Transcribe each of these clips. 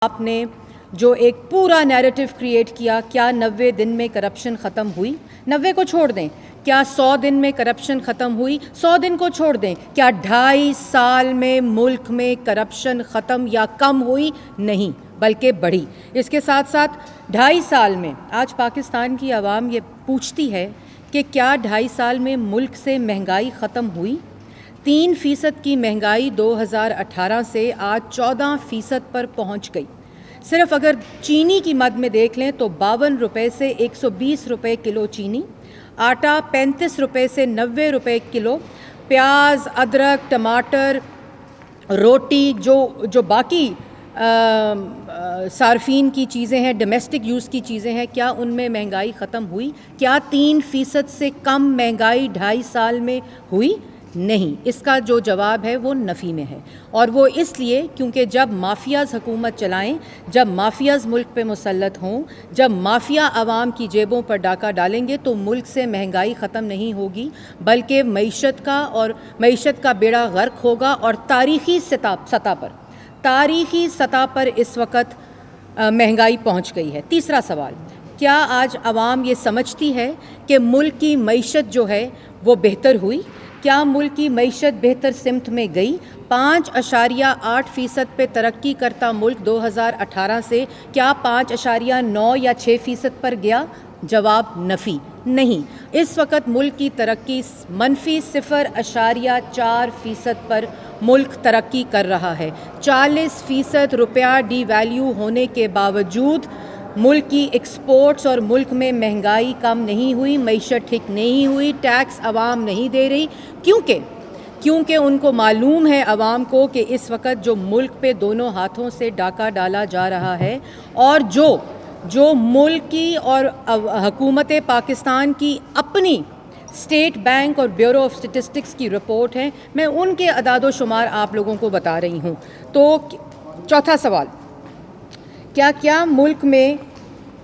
آپ نے جو ایک پورا نیریٹو کریٹ کیا، کیا 90 دن میں کرپشن ختم ہوئی؟ 90 کو چھوڑ دیں، کیا 100 دن میں کرپشن ختم ہوئی؟ 100 دن کو چھوڑ دیں، کیا 2.5 سال میں ملک میں کرپشن ختم یا کم ہوئی؟ نہیں، بلکہ بڑھی۔ اس کے ساتھ ساتھ 2.5 سال میں آج پاکستان کی عوام یہ پوچھتی ہے کہ کیا 2.5 سال میں ملک سے مہنگائی ختم ہوئی؟ 3% کی مہنگائی 2018 سے آج 14% پر پہنچ گئی۔ صرف اگر چینی کی مد میں دیکھ لیں تو 52 روپے سے 120 روپے کلو چینی، آٹا 35 روپے سے 90 روپے کلو، پیاز، ادرک، ٹماٹر، روٹی، جو باقی صارفین کی چیزیں ہیں، ڈومیسٹک یوز کی چیزیں ہیں، کیا ان میں مہنگائی ختم ہوئی؟ کیا 3% سے کم مہنگائی 2.5 سال میں ہوئی؟ نہیں۔ اس کا جو جواب ہے وہ نفی میں ہے، اور وہ اس لیے کیونکہ جب مافیاز حکومت چلائیں، جب مافیاز ملک پہ مسلط ہوں، جب مافیا عوام کی جیبوں پر ڈاکہ ڈالیں گے تو ملک سے مہنگائی ختم نہیں ہوگی، بلکہ معیشت کا بیڑا غرق ہوگا۔ اور تاریخی سطح پر اس وقت مہنگائی پہنچ گئی ہے۔ تیسرا سوال، کیا آج عوام یہ سمجھتی ہے کہ ملک کی معیشت جو ہے وہ بہتر ہوئی؟ کیا ملک کی معیشت بہتر سمت میں گئی؟ 5.8% پہ ترقی کرتا ملک 2018 سے کیا 5.9 یا 6% پر گیا؟ جواب نفی، نہیں۔ اس وقت ملک کی ترقی -0.4% پر ملک ترقی کر رہا ہے۔ 40% روپیہ ڈی ویلیو ہونے کے باوجود ملک کی ایکسپورٹس اور ملک میں مہنگائی کم نہیں ہوئی، معیشت ٹھیک نہیں ہوئی، ٹیکس عوام نہیں دے رہی، کیونکہ ان کو معلوم ہے عوام کو کہ اس وقت جو ملک پہ دونوں ہاتھوں سے ڈاکہ ڈالا جا رہا ہے، اور جو ملک کی اور حکومت پاکستان کی اپنی اسٹیٹ بینک اور بیورو آف اسٹیٹسٹکس کی رپورٹ ہے، میں ان کے اعداد و شمار آپ لوگوں کو بتا رہی ہوں۔ تو چوتھا سوال، کیا ملک میں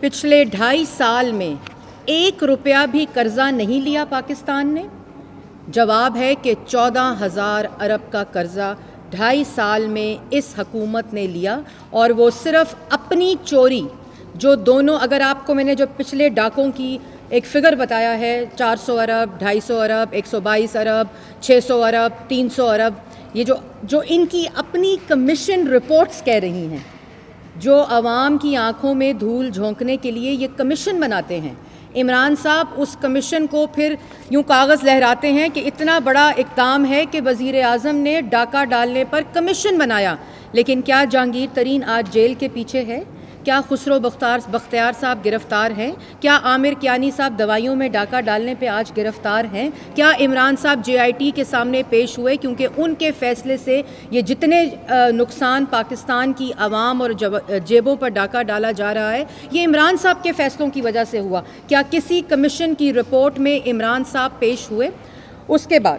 پچھلے 2.5 سال میں 1 روپیہ بھی قرضہ نہیں لیا پاکستان نے؟ جواب ہے کہ 14,000 ارب کا قرضہ 2.5 سال میں اس حکومت نے لیا، اور وہ صرف اپنی چوری جو دونوں، اگر آپ کو میں نے جو پچھلے ڈاکوں کی ایک فگر بتایا ہے، 400 ارب، 250 ارب، 122 ارب، 600 ارب، 300 ارب، یہ جو ان کی اپنی کمیشن رپورٹس کہہ رہی ہیں، جو عوام کی آنکھوں میں دھول جھونکنے کے لیے یہ کمیشن بناتے ہیں، عمران صاحب اس کمیشن کو پھر یوں کاغذ لہراتے ہیں کہ اتنا بڑا اقدام ہے کہ وزیر اعظم نے ڈاکہ ڈالنے پر کمیشن بنایا، لیکن کیا جہانگیر ترین آج جیل کے پیچھے ہے؟ کیا خسرو بختیار صاحب گرفتار ہیں؟ کیا عامر کیانی صاحب دوائیوں میں ڈاکہ ڈالنے پہ آج گرفتار ہیں؟ کیا عمران صاحب JIT کے سامنے پیش ہوئے کیونکہ ان کے فیصلے سے یہ جتنے نقصان پاکستان کی عوام اور جیبوں پر ڈاکہ ڈالا جا رہا ہے، یہ عمران صاحب کے فیصلوں کی وجہ سے ہوا؟ کیا کسی کمیشن کی رپورٹ میں عمران صاحب پیش ہوئے؟ اس کے بعد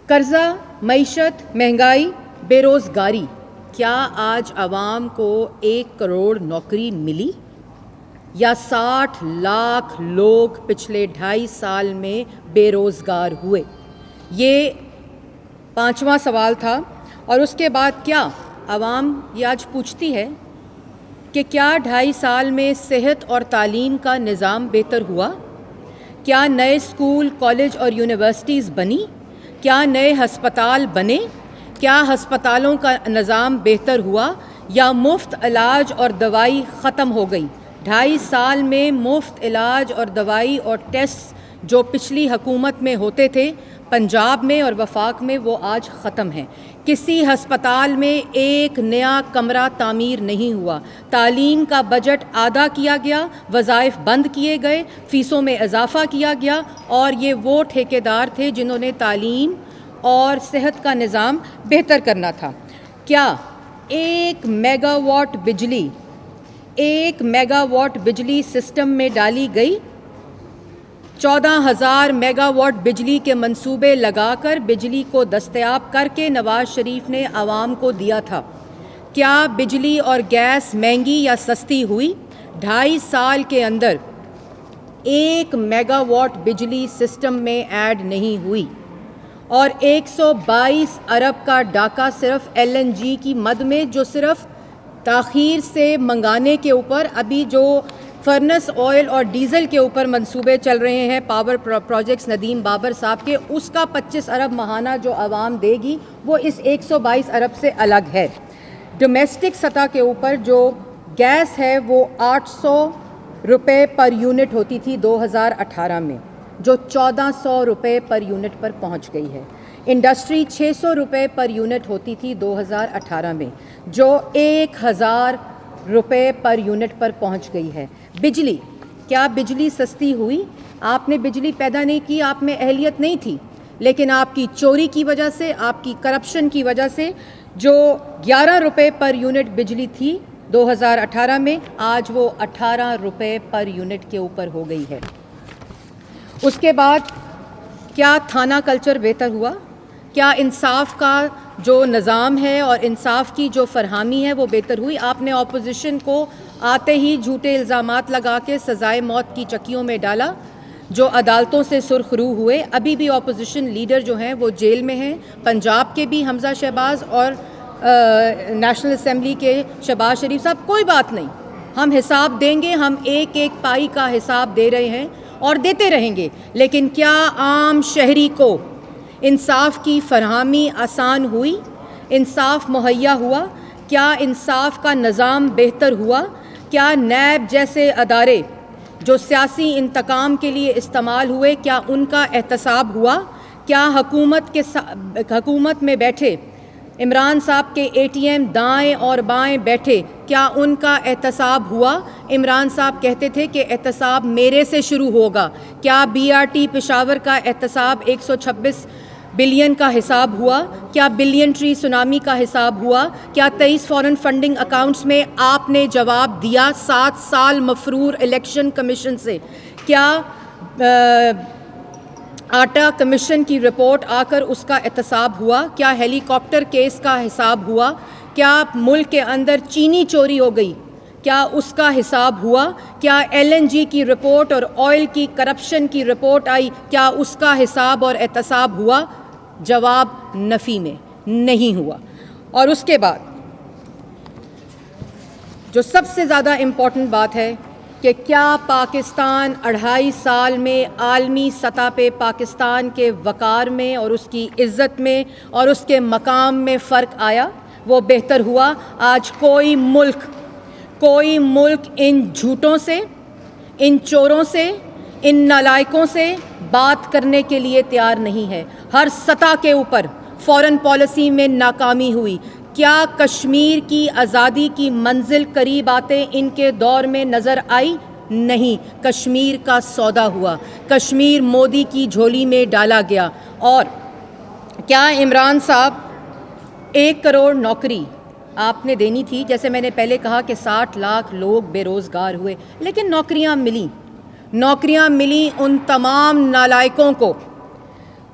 قرضہ، معیشت، مہنگائی، بے روزگاری، کیا آج عوام کو 1 کروڑ نوکری ملی، یا 60 لاکھ لوگ پچھلے 2.5 سال میں بے روزگار ہوئے؟ یہ 5واں سوال تھا۔ اور اس کے بعد کیا عوام یہ آج پوچھتی ہے کہ کیا 2.5 سال میں صحت اور تعلیم کا نظام بہتر ہوا؟ کیا نئے اسکول، کالج اور یونیورسٹیز بنی؟ کیا نئے ہسپتال بنے؟ کیا ہسپتالوں کا نظام بہتر ہوا، یا مفت علاج اور دوائی ختم ہو گئی؟ 2.5 سال میں مفت علاج اور دوائی اور ٹیسٹ جو پچھلی حکومت میں ہوتے تھے پنجاب میں اور وفاق میں، وہ آج ختم ہیں۔ کسی ہسپتال میں 1 نیا کمرہ تعمیر نہیں ہوا۔ تعلیم کا بجٹ آدھا کیا گیا، وظائف بند کیے گئے، فیسوں میں اضافہ کیا گیا، اور یہ وہ ٹھیکیدار تھے جنہوں نے تعلیم اور صحت کا نظام بہتر کرنا تھا۔ کیا 1 میگا واٹ بجلی سسٹم میں ڈالی گئی؟ 14,000 میگا واٹ بجلی کے منصوبے لگا کر بجلی کو دستیاب کر کے نواز شریف نے عوام کو دیا تھا۔ کیا بجلی اور گیس مہنگی یا سستی ہوئی؟ 2.5 سال کے اندر 1 میگا واٹ بجلی سسٹم میں ایڈ نہیں ہوئی، اور 122 ارب کا ڈاکہ صرف LNG کی مد میں، جو صرف تاخیر سے منگانے کے اوپر ابھی جو فرنس آئل اور ڈیزل کے اوپر منصوبے چل رہے ہیں پاور پروجیکٹس ندیم بابر صاحب کے، اس کا 25 ارب ماہانہ جو عوام دے گی وہ اس 122 ارب سے الگ ہے۔ ڈومیسٹک سطح کے اوپر جو گیس ہے وہ 800 روپے پر یونٹ ہوتی تھی 2018 میں، جو 1400 روپے پر یونٹ پر پہنچ گئی ہے۔ انڈسٹری 600 روپے پر یونٹ ہوتی تھی 2018 میں، جو 1000 روپے پر یونٹ پر پہنچ گئی ہے۔ بجلی، کیا بجلی سستی ہوئی؟ آپ نے بجلی پیدا نہیں کی، آپ میں اہلیت نہیں تھی، لیکن آپ کی چوری کی وجہ سے، آپ کی کرپشن کی وجہ سے جو 11 روپے پر یونٹ بجلی تھی 2018 میں، آج وہ 18 روپے پر یونٹ کے اوپر ہو گئی ہے۔ اس کے بعد کیا تھانہ کلچر بہتر ہوا؟ کیا انصاف کا جو نظام ہے اور انصاف کی جو فراہمی ہے وہ بہتر ہوئی؟ آپ نے اپوزیشن کو آتے ہی جھوٹے الزامات لگا کے سزائے موت کی چکیوں میں ڈالا، جو عدالتوں سے سرخ رو ہوئے۔ ابھی بھی اپوزیشن لیڈر جو ہیں وہ جیل میں ہیں، پنجاب کے بھی حمزہ شہباز اور نیشنل اسمبلی کے شہباز شریف صاحب۔ کوئی بات نہیں، ہم حساب دیں گے، ہم ایک ایک پائی کا حساب دے رہے ہیں اور دیتے رہیں گے، لیکن کیا عام شہری کو انصاف کی فراہمی آسان ہوئی؟ انصاف مہیا ہوا؟ کیا انصاف کا نظام بہتر ہوا؟ کیا نیب جیسے ادارے جو سیاسی انتقام کے لیے استعمال ہوئے، کیا ان کا احتساب ہوا؟ کیا حکومت میں بیٹھے عمران صاحب کے اے ٹی ایم دائیں اور بائیں بیٹھے، کیا ان کا احتساب ہوا؟ عمران صاحب کہتے تھے کہ احتساب میرے سے شروع ہوگا۔ کیا بی آر ٹی پشاور کا احتساب 126 بلین کا حساب ہوا؟ کیا بلین ٹری سونامی کا حساب ہوا؟ کیا 23 فارن فنڈنگ اکاؤنٹس میں آپ نے جواب دیا 7 سال مفرور الیکشن کمیشن سے؟ کیا آٹا کمیشن کی رپورٹ آ کر اس کا احتساب ہوا؟ کیا ہیلی کاپٹر کیس کا حساب ہوا؟ کیا ملک کے اندر چینی چوری ہو گئی، کیا اس کا حساب ہوا؟ کیا ایل این جی کی رپورٹ اور آئل کی کرپشن کی رپورٹ آئی، کیا اس کا حساب اور احتساب ہوا؟ جواب نفی میں نہیں ہوا۔ اور اس کے بعد جو سب سے زیادہ امپورٹنٹ بات ہے کہ کیا پاکستان 2.5 سال میں عالمی سطح پہ پاکستان کے وقار میں اور اس کی عزت میں اور اس کے مقام میں فرق آیا؟ وہ بہتر ہوا؟ آج کوئی ملک ان جھوٹوں سے، ان چوروں سے، ان نالائکوں سے بات کرنے کے لیے تیار نہیں ہے۔ ہر سطح کے اوپر فورن پالیسی میں ناکامی ہوئی۔ کیا کشمیر کی آزادی کی منزل قریب آتے ان کے دور میں نظر آئی؟ نہیں، کشمیر کا سودا ہوا، کشمیر مودی کی جھولی میں ڈالا گیا۔ اور کیا عمران صاحب 1 کروڑ نوکری آپ نے دینی تھی، جیسے میں نے پہلے کہا کہ 60 لاکھ لوگ بے روزگار ہوئے، لیکن نوکریاں ملیں ان تمام نالائکوں کو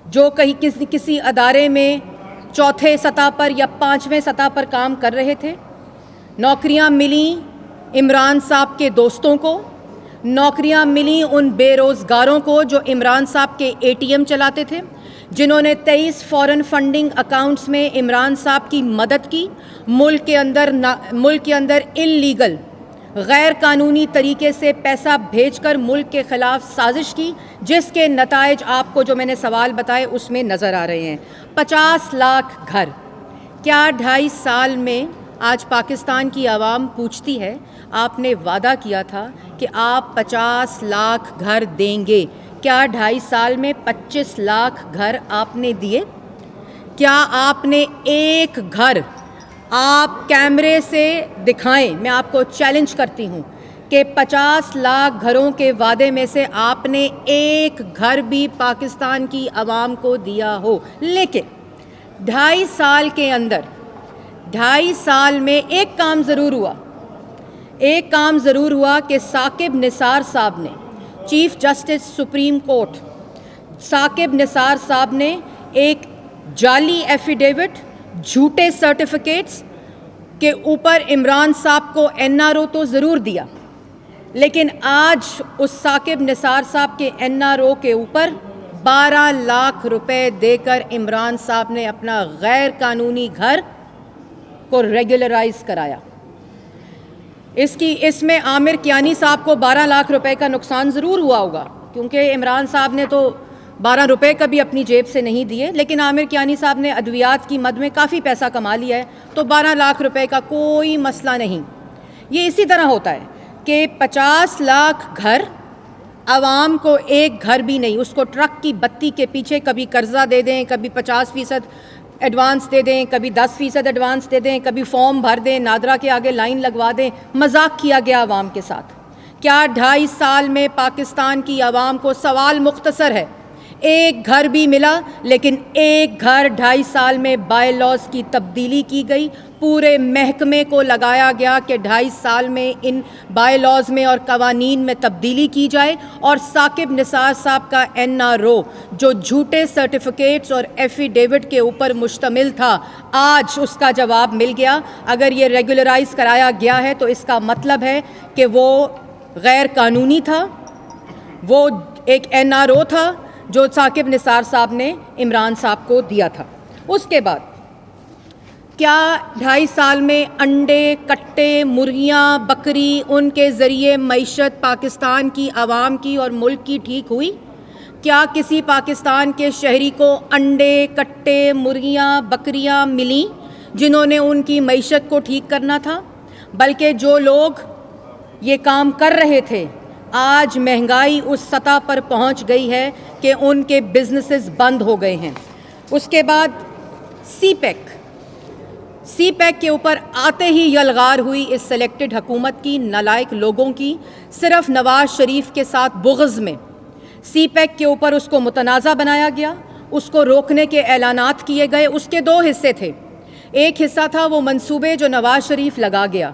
جو کسی ادارے میں 4تھے سطح پر یا 5ویں سطح پر کام کر رہے تھے۔ نوکریاں ملیں عمران صاحب کے دوستوں کو، نوکریاں ملیں ان بے روزگاروں کو جو عمران صاحب کے اے ٹی ایم چلاتے تھے، جنہوں نے 23 فارن فنڈنگ اکاؤنٹس میں عمران صاحب کی مدد کی، ملک کے اندر انلیگل غیر قانونی طریقے سے پیسہ بھیج کر ملک کے خلاف سازش کی، جس کے نتائج آپ کو جو میں نے سوال بتائے اس میں نظر آ رہے ہیں۔ 50 لاکھ گھر، کیا 2.5 سال میں آج پاکستان کی عوام پوچھتی ہے؟ آپ نے وعدہ کیا تھا کہ آپ 50 لاکھ گھر دیں گے، کیا 2.5 سال میں 25 لاکھ گھر آپ نے دیے؟ کیا آپ نے ایک گھر آپ کیمرے سے دکھائیں، میں آپ کو چیلنج کرتی ہوں کہ 50 لاکھ گھروں کے وعدے میں سے آپ نے ایک گھر بھی پاکستان کی عوام کو دیا ہو؟ لیکن 2.5 سال کے اندر 2.5 سال میں ایک کام ضرور ہوا کہ ثاقب نثار صاحب نے، chief justice supreme court Saqib Nisar صاحب نے ایک جعلی ایفیڈیوٹ، جھوٹے سرٹیفکیٹس کے اوپر عمران صاحب کو این آر او تو ضرور دیا، لیکن آج اس ثاقب نثار صاحب کے این آر او کے اوپر 12 لاکھ روپے دے کر عمران صاحب نے اپنا غیر قانونی گھر کو ریگولرائز کرایا۔ اس میں عامر کیانی صاحب کو 12 لاکھ روپے کا نقصان ضرور ہوا ہوگا، کیونکہ عمران صاحب نے تو 12 روپے کا بھی اپنی جیب سے نہیں دیے، لیکن عامر کیانی صاحب نے ادویات کی مد میں کافی پیسہ کما لیا ہے، تو 12 لاکھ روپے کا کوئی مسئلہ نہیں۔ یہ اسی طرح ہوتا ہے کہ 50 لاکھ گھر، عوام کو ایک گھر بھی نہیں، اس کو ٹرک کی بتی کے پیچھے کبھی قرضہ دے دیں، کبھی 50% ایڈوانس دے دیں، کبھی 10% ایڈوانس دے دیں، کبھی فارم بھر دیں، نادرا کے آگے لائن لگوا دیں، مذاق کیا گیا عوام کے ساتھ۔ کیا 2.5 سال میں پاکستان کی عوام کو سوال مختصر ہے، ایک گھر بھی ملا؟ لیکن ایک گھر 2.5 سال میں بائی لاز کی تبدیلی کی گئی، پورے محکمے کو لگایا گیا کہ 2.5 سال میں ان بائی لاز میں اور قوانین میں تبدیلی کی جائے، اور ثاقب نثار صاحب کا NRO جو جھوٹے سرٹیفکیٹس اور ایفیڈیوٹ کے اوپر مشتمل تھا، آج اس کا جواب مل گیا۔ اگر یہ ریگولرائز کرایا گیا ہے تو اس کا مطلب ہے کہ وہ غیر قانونی تھا، وہ ایک NRO تھا جو ثاقب نثار صاحب نے عمران صاحب کو دیا تھا۔ اس کے بعد کیا 2.5 سال میں انڈے، کٹے، مرغیاں، بکری، ان کے ذریعے معیشت پاکستان کی عوام کی اور ملک کی ٹھیک ہوئی؟ کیا کسی پاکستان کے شہری کو انڈے، کٹے، مرغیاں، بکریاں ملیں جنہوں نے ان کی معیشت کو ٹھیک کرنا تھا؟ بلکہ جو لوگ یہ کام کر رہے تھے، آج مہنگائی اس سطح پر پہنچ گئی ہے کہ ان کے بزنسز بند ہو گئے ہیں۔ اس کے بعد سی پیک کے اوپر آتے ہی یلغار ہوئی اس سلیکٹڈ حکومت کی، نالائق لوگوں کی، صرف نواز شریف کے ساتھ بغض میں سی پیک کے اوپر اس کو متنازع بنایا گیا، اس کو روکنے کے اعلانات کیے گئے۔ اس کے 2 حصے تھے، ایک حصہ تھا وہ منصوبے جو نواز شریف لگا گیا،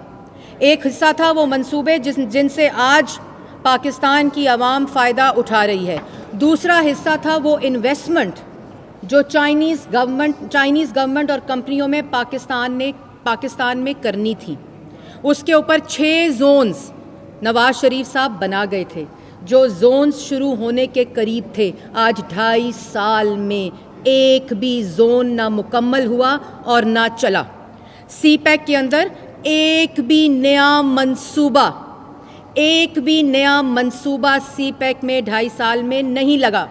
ایک حصہ تھا وہ منصوبے جن سے آج پاکستان کی عوام فائدہ اٹھا رہی ہے، دوسرا حصہ تھا وہ انویسٹمنٹ جو چائنیز گورنمنٹ اور کمپنیوں میں پاکستان میں کرنی تھی۔ اس کے اوپر 6 زونز نواز شریف صاحب بنا گئے تھے، جو زونز شروع ہونے کے قریب تھے۔ آج 2.5 سال میں ایک بھی زون نہ مکمل ہوا اور نہ چلا۔ سی پیک کے اندر ایک بھی نیا منصوبہ سی پیک میں 2.5 سال میں نہیں لگا،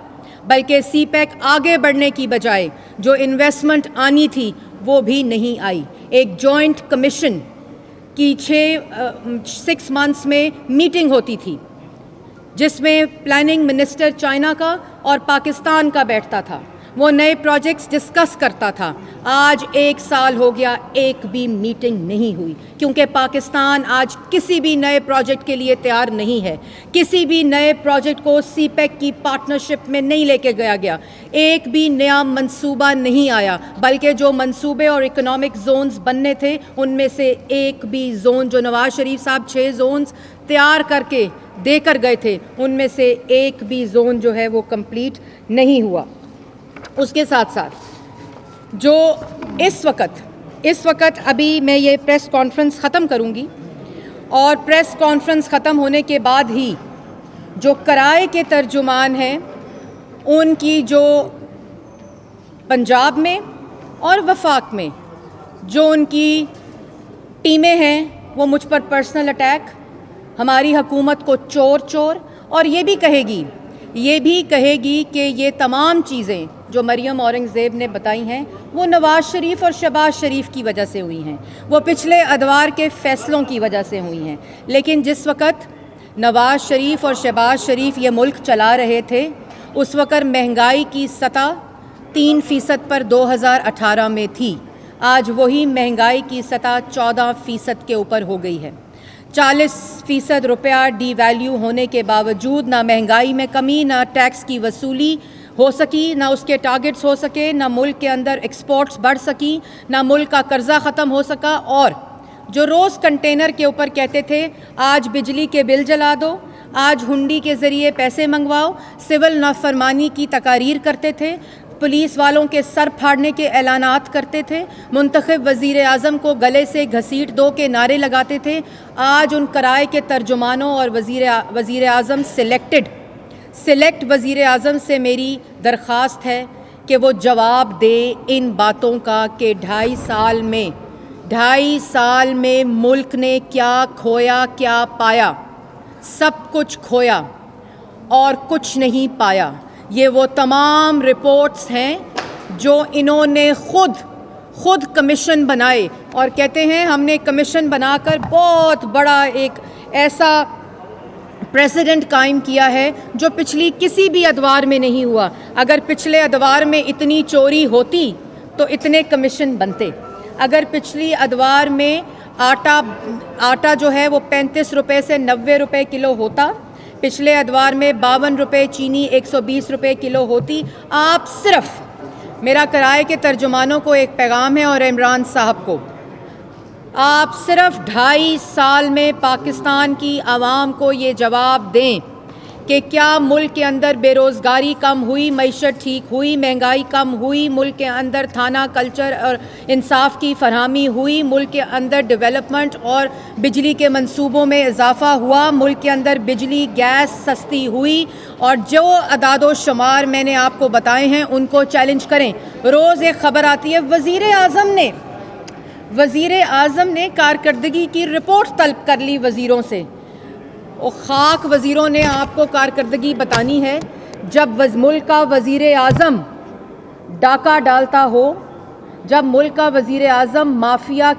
بلکہ سی پیک آگے بڑھنے کی بجائے جو انویسٹمنٹ آنی تھی وہ بھی نہیں آئی۔ ایک جوائنٹ کمیشن کی 6 منتھس میں میٹنگ ہوتی تھی، جس میں پلاننگ منسٹر چائنا کا اور پاکستان کا بیٹھتا تھا، وہ نئے پروجیکٹس ڈسکس کرتا تھا۔ آج 1 سال ہو گیا، ایک بھی میٹنگ نہیں ہوئی، کیونکہ پاکستان آج کسی بھی نئے پروجیکٹ کے لیے تیار نہیں ہے۔ کسی بھی نئے پروجیکٹ کو سی پیک کی پارٹنرشپ میں نہیں لے کے گیا، ایک بھی نیا منصوبہ نہیں آیا، بلکہ جو منصوبے اور اکنامک زونز بننے تھے ان میں سے ایک بھی زون جو نواز شریف صاحب 6 زونز تیار کر کے دے کر گئے تھے، ان میں سے ایک بھی زون جو ہے وہ کمپلیٹ نہیں ہوا۔ اس کے ساتھ ساتھ جو اس وقت ابھی میں یہ پریس کانفرنس ختم کروں گی، اور پریس کانفرنس ختم ہونے کے بعد ہی جو کرائے کے ترجمان ہیں ان کی جو پنجاب میں اور وفاق میں جو ان کی ٹیمیں ہیں وہ مجھ پر پرسنل اٹیک، ہماری حکومت کو چور، اور یہ بھی کہے گی کہ یہ تمام چیزیں جو مریم اورنگزیب نے بتائی ہیں وہ نواز شریف اور شہباز شریف کی وجہ سے ہوئی ہیں، وہ پچھلے ادوار کے فیصلوں کی وجہ سے ہوئی ہیں۔ لیکن جس وقت نواز شریف اور شہباز شریف یہ ملک چلا رہے تھے، اس وقت مہنگائی کی سطح 3% پر 2018 میں تھی، آج وہی مہنگائی کی سطح 14% کے اوپر ہو گئی ہے۔ 40% روپیہ ڈی ویلیو ہونے کے باوجود نہ مہنگائی میں کمی، نہ ٹیکس کی وصولی ہو سکی، نہ اس کے ٹارگٹس ہو سکے، نہ ملک کے اندر ایکسپورٹس بڑھ سکی، نہ ملک کا قرضہ ختم ہو سکا۔ اور جو روز کنٹینر کے اوپر کہتے تھے آج بجلی کے بل جلا دو، آج ہنڈی کے ذریعے پیسے منگواؤ، سول نافرمانی کی تقاریر کرتے تھے، پولیس والوں کے سر پھاڑنے کے اعلانات کرتے تھے، منتخب وزیر اعظم کو گلے سے گھسیٹ دو کے نعرے لگاتے تھے، آج ان کرائے کے ترجمانوں اور وزیر اعظم سلیکٹ وزیر اعظم سے میری درخواست ہے کہ وہ جواب دے ان باتوں کا کہ 2.5 سال میں 2.5 سال میں ملک نے کیا کھویا کیا پایا؟ سب کچھ کھویا اور کچھ نہیں پایا. یہ وہ تمام رپورٹس ہیں جو انہوں نے خود کمیشن بنائے اور کہتے ہیں ہم نے کمیشن بنا کر بہت بڑا ایک ایسا پریسیڈنٹ قائم کیا ہے جو پچھلی کسی بھی ادوار میں نہیں ہوا. اگر پچھلے ادوار میں اتنی چوری ہوتی تو اتنے کمیشن بنتے. اگر پچھلی ادوار میں آٹا جو ہے وہ 35 روپے سے 90 روپے کلو ہوتا, پچھلے ادوار میں 52 روپے, چینی 120 روپے کلو ہوتی. آپ صرف, میرا کرائے کے ترجمانوں کو ایک پیغام ہے اور عمران صاحب کو, آپ صرف 2.5 سال میں پاکستان کی عوام کو یہ جواب دیں کہ کیا ملک کے اندر بے روزگاری کم ہوئی, معیشت ٹھیک ہوئی, مہنگائی کم ہوئی, ملک کے اندر تھانہ کلچر اور انصاف کی فراہمی ہوئی, ملک کے اندر ڈیولپمنٹ اور بجلی کے منصوبوں میں اضافہ ہوا, ملک کے اندر بجلی گیس سستی ہوئی. اور جو اعداد و شمار میں نے آپ کو بتائے ہیں ان کو چیلنج کریں. روز ایک خبر آتی ہے وزیر اعظم نے کارکردگی کی رپورٹ طلب کر لی وزیروں سے. اور خاک وزیروں نے آپ کو کارکردگی بتانی ہے جب ملک کا وزیر اعظم ڈاکہ ڈالتا ہو, جب ملک کا وزیر اعظم مافیا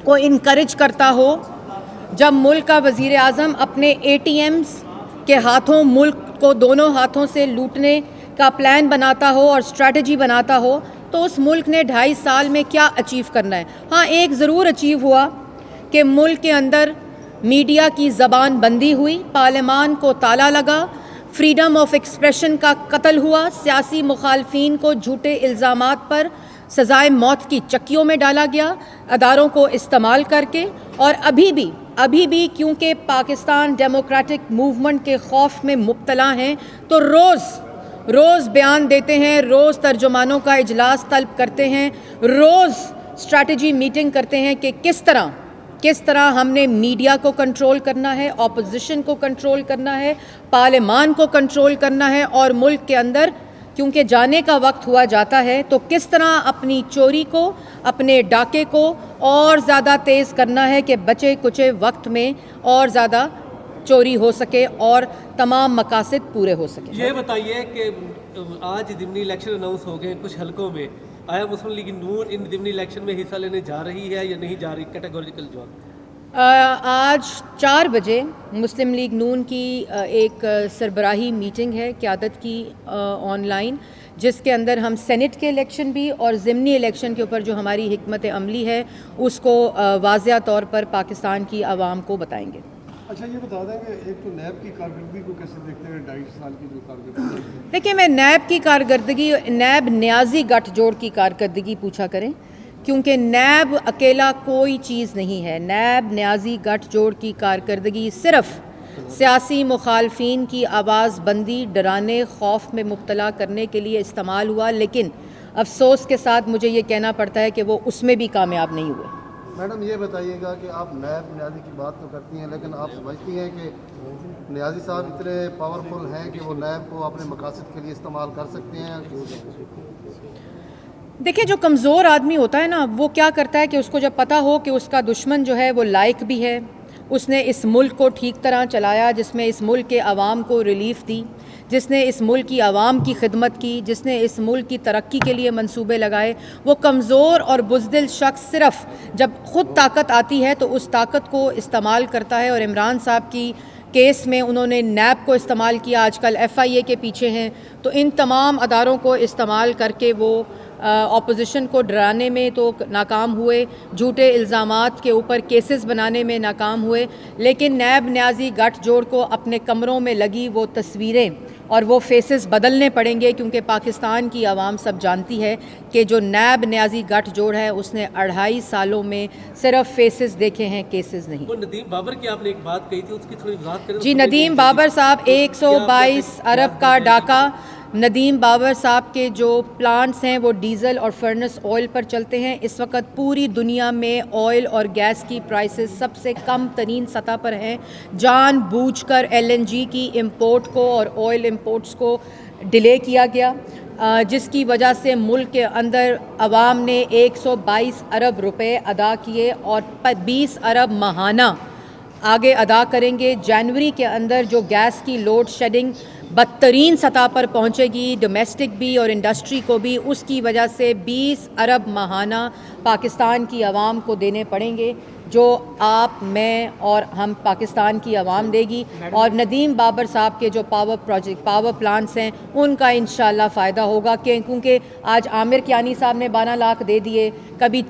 کو انکریج کرتا ہو, جب ملک کا وزیر اعظم اپنے ATMs کے ہاتھوں ملک کو دونوں ہاتھوں سے لوٹنے کا پلان بناتا ہو اور اسٹریٹجی بناتا ہو, تو اس ملک نے 2.5 سال میں کیا اچیو کرنا ہے؟ ہاں, ایک ضرور اچیو ہوا کہ ملک کے اندر میڈیا کی زبان بندی ہوئی, پارلیمان کو تالا لگا, فریڈم آف ایکسپریشن کا قتل ہوا, سیاسی مخالفین کو جھوٹے الزامات پر سزائے موت کی چکیوں میں ڈالا گیا اداروں کو استعمال کر کے. اور ابھی بھی کیونکہ پاکستان ڈیموکریٹک موومنٹ کے خوف میں مبتلا ہیں تو روز بیان دیتے ہیں, روز ترجمانوں کا اجلاس طلب کرتے ہیں, روز اسٹریٹجی میٹنگ کرتے ہیں کہ کس طرح ہم نے میڈیا کو کنٹرول کرنا ہے, اپوزیشن کو کنٹرول کرنا ہے, پارلیمان کو کنٹرول کرنا ہے, اور ملک کے اندر کیونکہ جانے کا وقت ہوا جاتا ہے تو کس طرح اپنی چوری کو, اپنے ڈاکے کو اور زیادہ تیز کرنا ہے کہ بچے کچے وقت میں اور زیادہ چوری ہو سکے اور تمام مقاصد پورے ہو سکیں. یہ بتائیے کہ آج ضمنی الیکشن اناؤنس ہو گئے کچھ حلقوں میں, آیا مسلم لیگ نون ان ضمنی الیکشن میں حصہ لینے جا رہی ہے یا نہیں جا رہی؟ کیٹیگوریکل جواب. آج 4 بجے مسلم لیگ نون کی ایک سربراہی میٹنگ ہے قیادت کی آن لائن, جس کے اندر ہم سینٹ کے الیکشن بھی اور ضمنی الیکشن کے اوپر جو ہماری حکمت عملی ہے اس کو واضح طور پر پاکستان کی عوام کو بتائیں گے. اچھا, یہ بتا دیں کہ ایک تو نیب کی کارکردگی کو کیسے دیکھتے ہیں؟ 2.5 سال کی جو کارکردگی, دیکھیں, میں نیب کی کارکردگی, نیب نیازی گٹھ جوڑ کی کارکردگی پوچھا کریں, کیونکہ نیب اکیلا کوئی چیز نہیں ہے. نیب نیازی گٹھ جوڑ کی کارکردگی صرف سیاسی مخالفین کی آواز بندی, ڈرانے, خوف میں مبتلا کرنے کے لیے استعمال ہوا, لیکن افسوس کے ساتھ مجھے یہ کہنا پڑتا ہے کہ وہ اس میں بھی کامیاب نہیں ہوئے. میڈم یہ بتائیے گا کہ آپ نیب نیازی کی بات تو کرتی ہیں, لیکن آپ سمجھتی ہیں کہ نیازی صاحب اتنے پاورفل ہیں کہ وہ نیب کو اپنے مقاصد کے لیے استعمال کر سکتے ہیں؟ دیکھیں, جو کمزور آدمی ہوتا ہے نا, وہ کیا کرتا ہے کہ اس کو جب پتہ ہو کہ اس کا دشمن جو ہے وہ لائق بھی ہے, اس نے اس ملک کو ٹھیک طرح چلایا, جس میں اس ملک کے عوام کو ریلیف دی, جس نے اس ملک کی عوام کی خدمت کی, جس نے اس ملک کی ترقی کے لیے منصوبے لگائے, وہ کمزور اور بزدل شخص صرف جب خود طاقت آتی ہے تو اس طاقت کو استعمال کرتا ہے. اور عمران صاحب کی کیس میں انہوں نے نیب کو استعمال کیا, آج کل FIA کے پیچھے ہیں, تو ان تمام اداروں کو استعمال کر کے وہ اپوزیشن کو ڈرانے میں تو ناکام ہوئے, جھوٹے الزامات کے اوپر کیسز بنانے میں ناکام ہوئے. لیکن نیب نیازی گٹھ جوڑ کو اپنے کمروں میں لگی وہ تصویریں اور وہ فیسز بدلنے پڑیں گے, کیونکہ پاکستان کی عوام سب جانتی ہے کہ جو نیب نیازی گٹھ جوڑ ہے اس نے 2.5 سالوں میں صرف فیسز دیکھے ہیں, کیسز نہیں. وہ ندیم بابر کی آپ نے ایک بات کہی تھی, اس کی تھوڑی وضاحت کریں. جی, ندیم بابر صاحب 122 ارب کا ڈاکہ. ندیم بابر صاحب کے جو پلانٹس ہیں وہ ڈیزل اور فرنس آئل پر چلتے ہیں. اس وقت پوری دنیا میں آئل اور گیس کی پرائسز سب سے کم ترین سطح پر ہیں. جان بوجھ کر LNG کی امپورٹ کو اور آئل امپورٹس کو ڈیلے کیا گیا. جس کی وجہ سے ملک کے اندر عوام نے 122 ارب روپے ادا کیے اور 20 ارب ماہانہ آگے ادا کریں گے. جنوری کے اندر جو گیس کی لوڈ شیڈنگ بدترین سطح پر پہنچے گی ڈومیسٹک بھی اور انڈسٹری کو بھی, اس کی وجہ سے 20 ارب ماہانہ پاکستان کی عوام کو دینے پڑیں گے, جو آپ, میں اور ہم پاکستان کی عوام دے گی. اور ندیم بابر صاحب کے جو پاور پلانٹس ہیں ان کا انشاءاللہ فائدہ ہوگا, کیونکہ آج عامر کیانی صاحب نے 12 لاکھ دے دیے, کبھی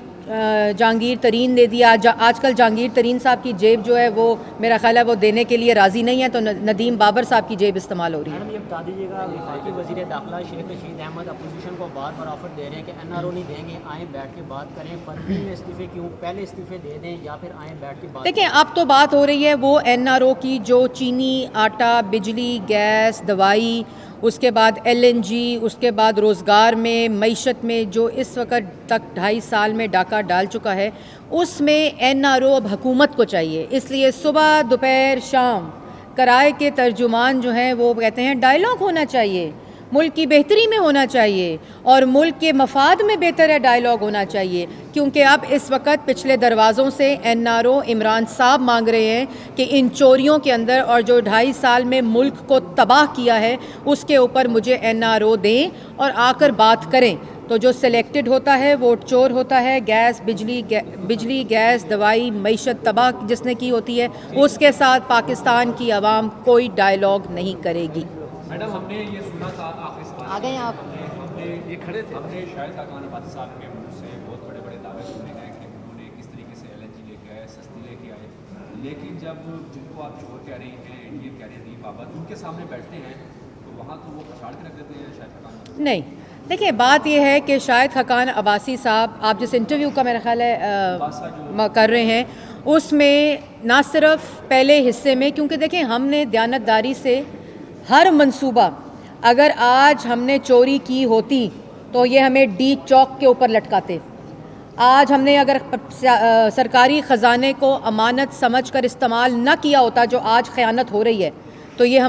جہانگیر ترین دے دیا. آج کل جہانگیر ترین صاحب کی جیب جو ہے وہ میرا خیال ہے وہ دینے کے لیے راضی نہیں ہے, تو ندیم بابر صاحب کی جیب استعمال ہو رہی ہے. میڈم یہ بتا دیجیے گا, وفاقی وزیر داخلہ شیخ رشید احمد اپوزیشن کو بار بار آفر دے رہے ہیں کہ NRO نہیں دیں گے, آئیں بیٹھ کے بات کریں, فروری میں استعفے کیوں, پہلے استعفے دے دیں یا پھر آئیں بیٹھ کے بات. دیکھیں اب تو بات ہو رہی ہے وہ NRO کی, جو چینی, آٹا, بجلی, گیس, دوائی, اس کے بعد LNG, اس کے بعد روزگار میں, معیشت میں جو اس وقت تک 2.5 سال میں ڈاکہ ڈال چکا ہے, اس میں NRO اب حکومت کو چاہیے. اس لیے صبح دوپہر شام کرائے کے ترجمان جو ہیں وہ کہتے ہیں ڈائلاگ ہونا چاہیے, ملک کی بہتری میں ہونا چاہیے اور ملک کے مفاد میں بہتر ہے ڈائلاگ ہونا چاہیے. کیونکہ اب اس وقت پچھلے دروازوں سے NRO عمران صاحب مانگ رہے ہیں کہ ان چوریوں کے اندر اور جو 2.5 سال میں ملک کو تباہ کیا ہے اس کے اوپر مجھے NRO دیں اور آ کر بات کریں. تو جو سلیکٹڈ ہوتا ہے وہ چور ہوتا ہے. گیس, بجلی, گیس, دوائی, معیشت تباہ جس نے کی ہوتی ہے, اس کے ساتھ پاکستان کی عوام کوئی ڈائلاگ نہیں کرے گی. میڈم ہم نے یہ سنا تھا آخری سوال آ گئے آپ. ہم نے یہ کھڑے تھے, ہم نے شاہد خاقان عباسی صاحب کے منہ سے بہت بڑے بڑے دعوے سنے ہیں کہ انہوں نے کس طریقے سے LNG لے کے آئے, سستی لے کے آئے, لیکن جب جن کو آپ چور کہہ رہی ہیں, انڈین کہہ رہی ہیں, بابت, ان کے سامنے بیٹھتے ہیں تو وہاں تو وہ پچھاڑ کے رکھ دیتے ہیں شاہد خاقان. نہیں, دیکھیں بات یہ ہے کہ شاہد خاقان عباسی صاحب, آپ جس انٹرویو کا میرا خیال ہے کر رہے ہیں, اس میں نہ صرف پہلے حصے میں, کیونکہ دیکھیں ہم نے دیانتداری سے ہر منصوبہ, اگر آج ہم نے چوری کی ہوتی تو یہ ہمیں ڈی چوک کے اوپر لٹکاتے. آج ہم نے اگر سرکاری خزانے کو امانت سمجھ کر استعمال نہ کیا ہوتا, جو آج خیانت ہو رہی ہے, تو یہ ہم